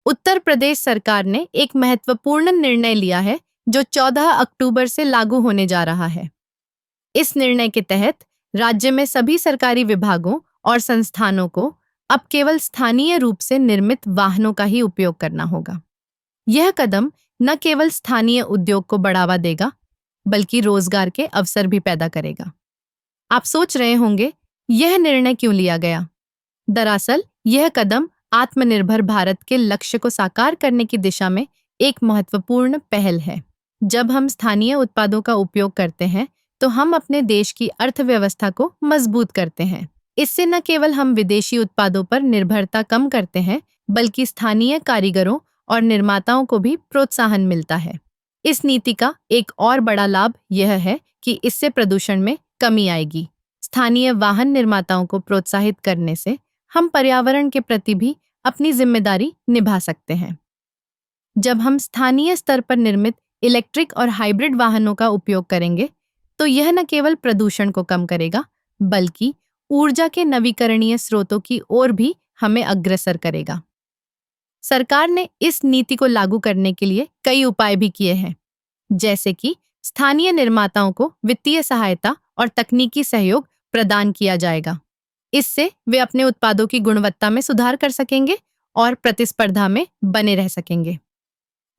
उत्तर प्रदेश सरकार ने एक महत्वपूर्ण निर्णय लिया है जो 14 अक्टूबर से लागू होने जा रहा है। इस निर्णय के तहत राज्य में सभी सरकारी विभागों और संस्थानों को अब केवल स्थानीय रूप से निर्मित वाहनों का ही उपयोग करना होगा। यह कदम न केवल स्थानीय उद्योग को बढ़ावा देगा, बल्कि रोजगार के अवसर भी पैदा करेगा। आप सोच रहे होंगे, यह निर्णय क्यों लिया गया? दरअसल, यह कदम आत्मनिर्भर भारत के लक्ष्य को साकार करने की दिशा में एक महत्वपूर्ण पहल है। जब हम स्थानीय उत्पादों का उपयोग करते हैं, तो हम अपने देश की अर्थव्यवस्था को मजबूत करते हैं। इससे न केवल हम विदेशी उत्पादों पर निर्भरता कम करते हैं, बल्कि स्थानीय कारीगरों और निर्माताओं को भी प्रोत्साहन मिलता है। इस नीति का एक और बड़ा लाभ यह है कि इससे प्रदूषण में कमी आएगी। स्थानीय वाहन निर्माताओं को प्रोत्साहित करने से हम पर्यावरण के प्रति भी अपनी जिम्मेदारी निभा सकते हैं। जब हम स्थानीय स्तर पर निर्मित इलेक्ट्रिक और हाइब्रिड वाहनों का उपयोग करेंगे, तो यह न केवल प्रदूषण को कम करेगा, बल्कि ऊर्जा के नवीकरणीय स्रोतों की ओर भी हमें अग्रसर करेगा। सरकार ने इस नीति को लागू करने के लिए कई उपाय भी किए हैं, जैसे कि स्थानीय निर्माताओं को वित्तीय सहायता और तकनीकी सहयोग प्रदान किया जाएगा। इससे वे अपने उत्पादों की गुणवत्ता में सुधार कर सकेंगे और प्रतिस्पर्धा में बने रह सकेंगे।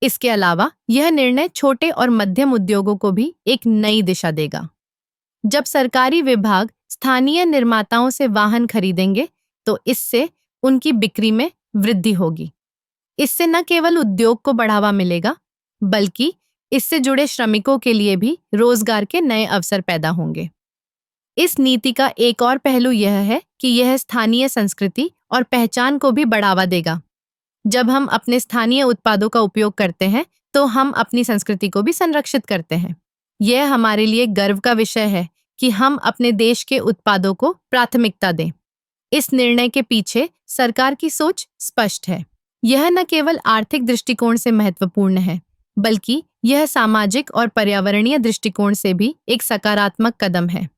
इसके अलावा यह निर्णय छोटे और मध्यम उद्योगों को भी एक नई दिशा देगा। जब सरकारी विभाग स्थानीय निर्माताओं से वाहन खरीदेंगे, तो इससे उनकी बिक्री में वृद्धि होगी। इससे न केवल उद्योग को बढ़ावा मिलेगा, बल्कि इससे जुड़े श्रमिकों के लिए भी रोजगार के नए अवसर पैदा होंगे। इस नीति का एक और पहलू यह है कि यह स्थानीय संस्कृति और पहचान को भी बढ़ावा देगा। जब हम अपने स्थानीय उत्पादों का उपयोग करते हैं, तो हम अपनी संस्कृति को भी संरक्षित करते हैं। यह हमारे लिए गर्व का विषय है कि हम अपने देश के उत्पादों को प्राथमिकता दें। इस निर्णय के पीछे सरकार की सोच स्पष्ट है। यह न केवल आर्थिक दृष्टिकोण से महत्वपूर्ण है, बल्कि यह सामाजिक और पर्यावरणीय दृष्टिकोण से भी एक सकारात्मक कदम है।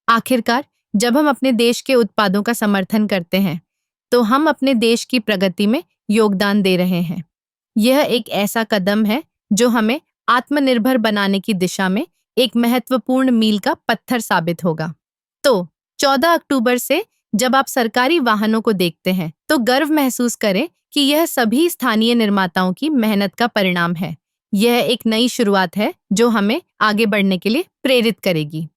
आखिरकार, जब हम अपने देश के उत्पादों का समर्थन करते हैं, तो हम अपने देश की प्रगति में योगदान दे रहे हैं। यह एक ऐसा कदम है जो हमें आत्मनिर्भर बनाने की दिशा में एक महत्वपूर्ण मील का पत्थर साबित होगा। तो 14 अक्टूबर से जब आप सरकारी वाहनों को देखते हैं, तो गर्व महसूस करें कि यह सभी स्थानीय निर्माताओं की मेहनत का परिणाम है। यह एक नई शुरुआत है जो हमें आगे बढ़ने के लिए प्रेरित करेगी।